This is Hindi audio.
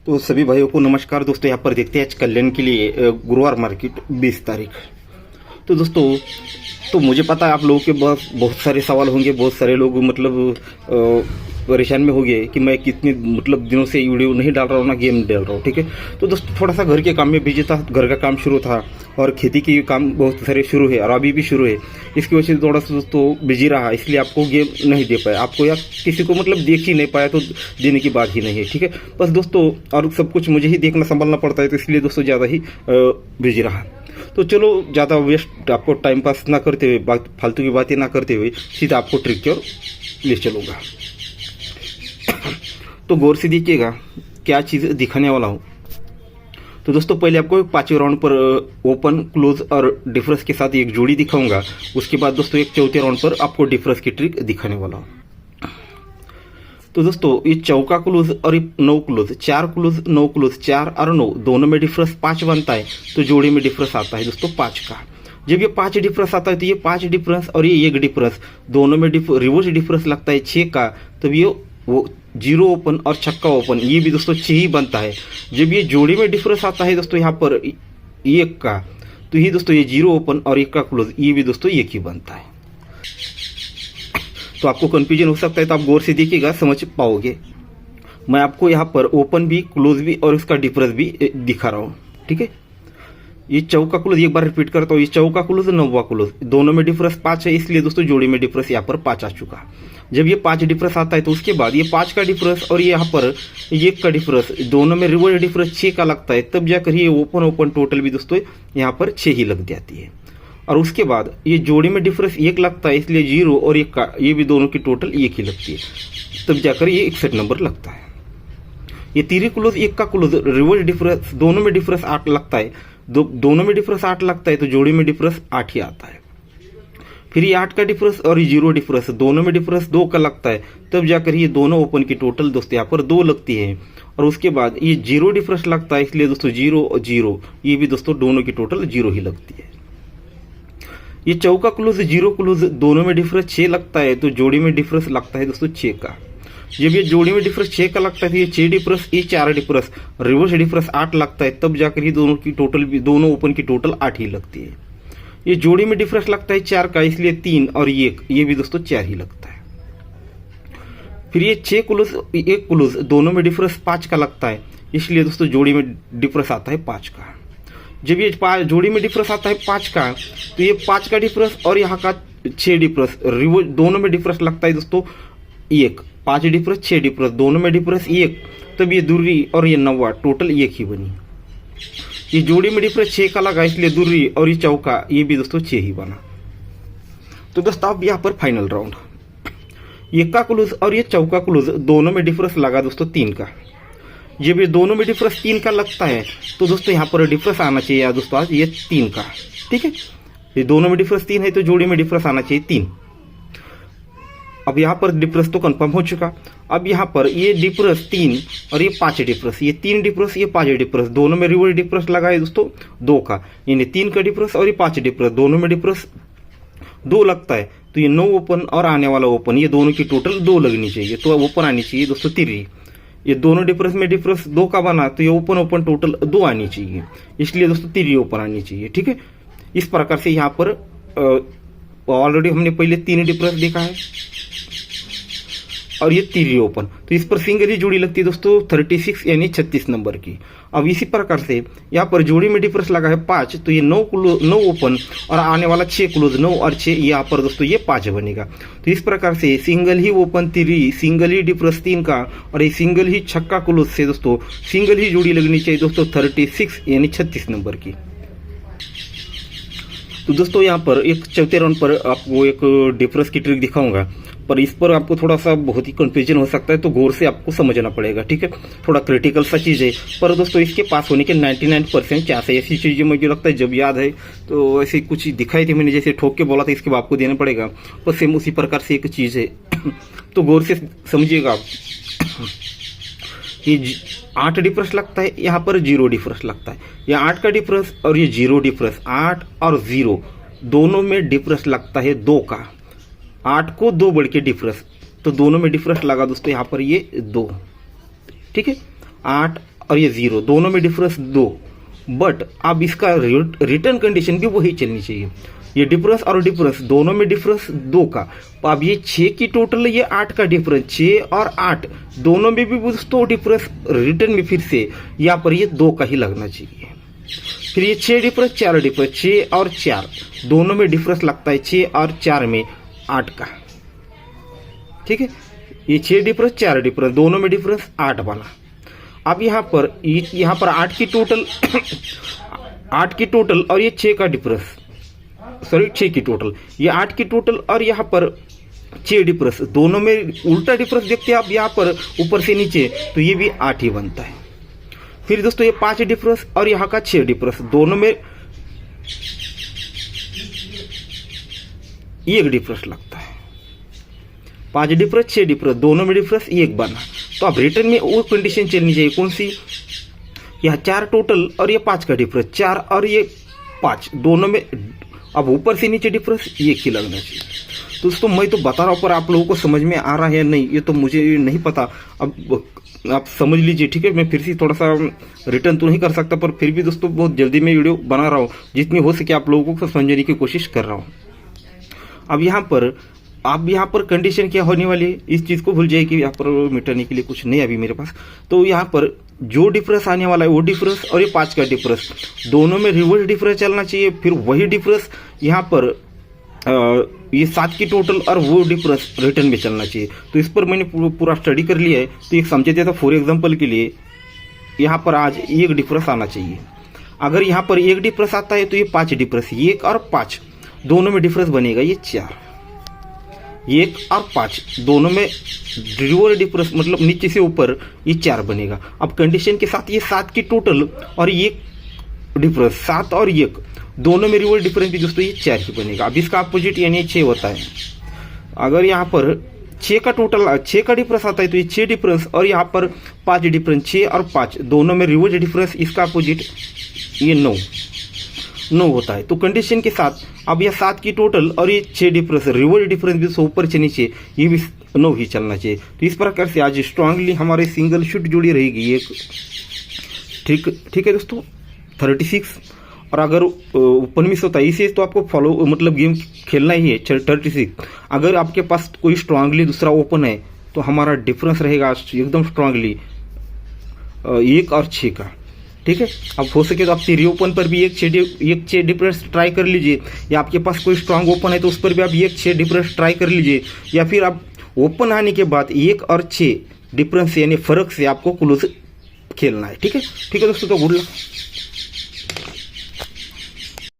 तो सभी भाइयों को नमस्कार दोस्तों। यहाँ पर देखते हैं आज कल्याण के लिए गुरुवार मार्केट 20 तारीख। तो दोस्तों तो मुझे पता है आप लोगों के बहुत सारे सवाल होंगे, बहुत सारे लोग मतलब परेशान में हो गए कि मैं कितने मतलब दिनों से वीडियो नहीं डाल रहा हूँ ना गेम डाल रहा हूँ। ठीक है, तो दोस्तों थोड़ा सा घर के काम में बिजी था, घर का काम शुरू था और खेती की काम बहुत सारे शुरू है और अभी भी शुरू है। इसकी वजह से थोड़ा सा दोस्तों बिजी रहा, इसलिए आपको गेम नहीं दे पाया, आपको या किसी को मतलब देख ही नहीं पाया तो देने की बात ही नहीं है। ठीक है, बस दोस्तों और सब कुछ मुझे ही देखना संभालना पड़ता है, तो इसलिए दोस्तों ज़्यादा ही बिजी रहा। तो चलो ज़्यादा वेस्ट आपको टाइम पास ना करते हुए, फालतू की बातें ना करते हुए सीधा आपको ट्रिक की ओर ले चलूँगा। तो गौर से देखिएगा क्या चीज़ दिखाने वाला हूँ। तो दोस्तों पहले आपको 5वें राउंड पर ओपन, क्लोज और डिफरेंस के साथ एक जोड़ी दिखाऊंगा। उसके बाद दोस्तों एक 4थे राउंड पर आपको डिफरेंस की ट्रिक दिखाने वाला हूँ। तो दोस्तों ये चौका क्लोज और 9 क्लोज, 4 क्लोज 9 क्लोज, 4 और 9 दोनों में डिफरेंस 5 बनता है, तो जोड़ी में डिफरेंस आता है दोस्तों 5 का। जब ये 5 डिफरेंस आता है तो ये 5 डिफरेंस और ये 1 डिफरेंस दोनों में रिवर्स डिफरेंस लगता है 6 का, तब ये वो 0 ओपन और छक्का ओपन ये भी दोस्तों 6 ही बनता है। जब ये जोड़ी में डिफरेंस आता है दोस्तों यहाँ पर 1 का, तो ये दोस्तों ये 0 ओपन और 1 का क्लोज ये भी दोस्तों 1 ही बनता है। तो आपको कंफ्यूजन हो सकता है, तो आप गौर से देखिएगा समझ पाओगे। मैं आपको यहाँ पर ओपन भी, क्लोज भी और इसका डिफरेंस भी दिखा रहा हूँ। ठीक है, ये चौका क्लोज एक बार रिपीट करता हूँ, ये चौका क्लोज 9वां क्लोज दोनों में डिफरेंस 5 है, इसलिए दोस्तों जोड़ी में डिफरेंस यहाँ पर 5 आ चुका। जब ये 5 डिफरेंस आता है तो उसके बाद ये 5 का डिफरेंस और ये यहाँ पर 1 का डिफरेंस दोनों में रिवर्स डिफरेंस 6 का लगता है, तब जाकर ये ओपन टोटल भी दोस्तों यहाँ पर 6 ही लग जाती है। और उसके बाद ये जोड़ी में डिफरेंस 1 लगता है, इसलिए 0 और 1 का ये भी दोनों की टोटल 1 ही लगती है, तब जाकर ये 61 नंबर लगता है। ये 3 क्लोज 1 का क्लोज रिवर्स डिफरेंस दोनों में डिफरेंस 8 लगता है, दोनों में डिफरेंस 8 लगता है, तो जोड़ी में डिफरेंस 8 ही आता है। फिर ये 8 का डिफरेंस और ये 0 डिफरेंस दोनों में डिफरेंस 2 का लगता है, तब जाकर ये दोनों ओपन की टोटल दोस्तों यहाँ पर 2 लगती है। और उसके बाद ये 0 डिफरेंस लगता है, इसलिए दोस्तों 0 और 0 ये भी दोस्तों दोनों की टोटल 0 ही लगती है। ये चौका क्लोज 0 क्लोज दोनों में डिफरेंस 6 लगता है, तो जोड़ी में डिफरेंस लगता है दोस्तों 6 का। जब ये जोड़ी में डिफरेंस 6 का लगता है तो ये 6 डिफरेंस ये 4 डिफरेंस रिवर्स डिफरेंस 8 लगता है, तब जाकर ये दोनों की टोटल भी दोनों ओपन की टोटल 8 ही लगती है। ये जोड़ी में डिफरेंस लगता है 4 का, इसलिए 3 और 1 ये भी दोस्तों 4 ही लगता है। फिर ये 6 क्लोज 1 क्लोज दोनों में डिफरेंस 5 का लगता है, इसलिए दोस्तों जोड़ी में डिफरेंस आता है 5 का। जब ये जोड़ी में डिफरेंस आता है 5 का, तो ये 5 का डिफरेंस और यहाँ का 6 डिफरेंस रिवर्स दोनों में डिफरेंस लगता है दोस्तों 1, 5 डिफरेंस 6 डिफरेंस दोनों में डिफरेंस 1, तब ये दूरी और ये 9वां टोटल 1 ही बनी। ये जोड़ी में डिफरेंस 6 का लगा, इसलिए दूरी और ये चौका ये भी दोस्तों 6 ही बना। तो दोस्तों अब यहाँ पर फाइनल राउंड, ये का क्लोज और ये चौका क्लोज दोनों में डिफरेंस लगा दोस्तों 3 का। जब ये दोनों में डिफरेंस 3 का लगता है, तो दोस्तों यहाँ पर डिफरेंस आना चाहिए यार दोस्तों आज ये 3 का। ठीक है, ये दोनों में डिफरेंस 3 है, तो जोड़ी में डिफरेंस आना चाहिए 3। अब यहाँ पर डिफरेंस तो कंफर्म हो चुका। अब यहाँ पर ये डिफरेंस 3 और ये 5 डिफरेंस, ये 3 डिफरेंस ये 5 डिफरेंस दोनों में रिवर्स डिफरेंस लगा है दोस्तों 2 का, यानी 3 का डिफरेंस और ये 5 डिफरेंस दोनों में डिफरेंस 2 लगता है, तो ये 9 ओपन और आने वाला ओपन ये दोनों की टोटल 2 लगनी चाहिए, तो ओपन आनी चाहिए दोस्तों 3। ये दोनों डिफरेंस में डिफरेंस 2 का बना, तो ये ओपन टोटल 2 आनी चाहिए, इसलिए दोस्तों 3 ओपन आनी चाहिए। ठीक है, इस प्रकार से यहाँ पर ऑलरेडी हमने पहले 3 डिफरेंस देखा है और ये 3 ओपन, तो इस पर सिंगल ही जोड़ी लगती है दोस्तों 36 यानी 36 नंबर की। अब इसी प्रकार से यहाँ पर जोड़ी में डिफरेंस लगा है 5, तो ये 9 ओपन और आने वाला 6 क्लोज 9 और 6 यहाँ पर दोस्तों ये 5 बनेगा। तो इस प्रकार से सिंगल ही ओपन 3, सिंगल ही डिफरेंस 3 का और ये सिंगल ही छक्का क्लोज से दोस्तों सिंगल ही जोड़ी लगनी चाहिए दोस्तों 36 यानी 36 नंबर की। तो दोस्तों यहाँ पर एक 4थे राउंड पर आपको एक डिफरेंस की ट्रिक दिखाऊंगा, पर इस पर आपको थोड़ा सा बहुत ही कंफ्यूजन हो सकता है, तो गौर से आपको समझना पड़ेगा। ठीक है, थोड़ा क्रिटिकल सा चीज़ है, पर दोस्तों इसके पास होने के 99% चांस है। ऐसी चीज़ें मुझे लगता है जब याद है तो ऐसी कुछ दिखाई थी मैंने, जैसे ठोक के बोला था इसके बाद आपको देना पड़ेगा, पर सेम उसी प्रकार से एक चीज़ है। तो गौर से समझिएगा आप, ये 8 डिफरेंस लगता है, यहाँ पर 0 डिफरेंस लगता है, ये 8 का डिफरेंस और ये 0 डिफरेंस 8 और 0 दोनों में डिफरेंस लगता है 2 का। 8 को 2 बढ़ के डिफरेंस, तो दोनों में डिफरेंस लगा दोस्तों यहाँ पर ये 2। ठीक है, 8 और ये 0, दोनों में डिफरेंस 2। बट अब इसका रिटर्न कंडीशन भी वही चलनी चाहिए। ये डिफरेंस और डिफरेंस दोनों में डिफरेंस 2 का। अब ये 6 की टोटल, ये 8 का डिफरेंस, 6 और 8 दोनों में भी दोस्तों डिफरेंस रिटर्न में फिर से यहाँ पर ये 2 का ही लगना चाहिए। फिर ये 6 डिफरेंस, 4 डिफरेंस, 6 और 4 दोनों में डिफरेंस लगता है 6 और 4 में 8 का। ठीक है, ये 6 डिफरेंस 4 डिफरेंस दोनों में डिफरेंस 8 बना। अब यहाँ पर 8 की टोटल 8 की टोटल और ये 6 का डिफरेंस, सॉरी 6 की टोटल, ये 8 की टोटल और यहाँ पर 6 डिफरेंस दोनों में उल्टा डिफरेंस देखते हैं आप यहाँ पर ऊपर से नीचे, तो ये भी 8 ही बनता है। फिर दोस्तों ये 5 डिफरेंस और यहाँ का 6 डिफरेंस दोनों में 1 डिफरेंस लगता है। 5 डिफरेंस 6 डिफरेंस दोनों में डिफरेंस 1 बना। तो अब रिटर्न में वो कंडीशन चलनी चाहिए, कौन सी? यहाँ 4 टोटल और ये 5 का डिफरेंस, 4 और ये 5 दोनों में अब ऊपर से नीचे डिफरेंस 1 ही लगना चाहिए। तो दोस्तों मैं तो बता रहा हूँ, पर आप लोगों को समझ में आ रहा है या नहीं ये तो मुझे नहीं पता। अब आप समझ लीजिए, ठीक है। मैं फिर से थोड़ा सा रिटर्न तो नहीं कर सकता, पर फिर भी दोस्तों बहुत जल्दी मैं वीडियो बना रहा हूँ, जितनी हो सके आप लोगों को समझने की कोशिश कर रहा हूँ। अब यहाँ पर कंडीशन क्या होने वाली है, इस चीज़ को भूल जाइए कि यहाँ पर मिटाने के लिए कुछ नहीं अभी मेरे पास। तो यहाँ पर जो डिफरेंस आने वाला है वो डिफरेंस और ये 5 का डिफरेंस दोनों में रिवर्स डिफरेंस चलना चाहिए। फिर वही डिफरेंस यहाँ पर ये 7 की टोटल और वो डिफरेंस रिटर्न में चलना चाहिए। तो इस पर मैंने पूरा स्टडी कर लिया है। तो एक समझे देता, फॉर एग्जाम्पल के लिए यहाँ पर आज 1 डिफरेंस आना चाहिए। अगर यहाँ पर 1 डिफरेंस आता है तो ये 5 डिफरेंस, 1 और 5 दोनों में डिफरेंस बनेगा ये 4। 1 और 5 दोनों में रिवर्स डिफरेंस मतलब नीचे से ऊपर ये 4 बनेगा। अब कंडीशन के साथ ये 7 की टोटल और ये डिफरेंस 7 और 1 दोनों में रिवर्स डिफरेंस भी दोस्तों ये 4 ही बनेगा। अब इसका अपोजिट यानी 6 होता है। अगर यहाँ पर 6 का टोटल 6 का डिफरेंस आता है तो ये 6 डिफरेंस और यहाँ पर 5 डिफरेंस, 6 और 5 दोनों में रिवर्स डिफरेंस, इसका अपोजिट ये 9 होता है। तो कंडीशन के साथ अब यह 7 की टोटल और ये 6 डिफरेंस, रिवर्स डिफरेंस भी ऊपर से नीचे ये भी 9 ही चलना चाहिए। तो इस प्रकार से आज स्ट्रांगली हमारे सिंगल शूट जुड़ी रहेगी एक। ठीक है दोस्तों, 36। और अगर ओपन मिस होता है इसे तो आपको फॉलो मतलब गेम खेलना ही है 36। अगर आपके पास कोई स्ट्रांगली दूसरा ओपन है तो हमारा डिफरेंस रहेगा एकदम स्ट्रांगली 1 और 6 का। ठीक है, अब हो सके तो आप रीओपन पर भी एक 6 डिफरेंस ट्राई कर लीजिए, या आपके पास कोई स्ट्रांग ओपन है तो उस पर भी आप 6 डिफरेंस ट्राई कर लीजिए, या फिर आप ओपन आने के बाद 1 और 6 डिफरेंस यानी फर्क से आपको क्लोज खेलना है। ठीक है दोस्तों, तो गुड लक।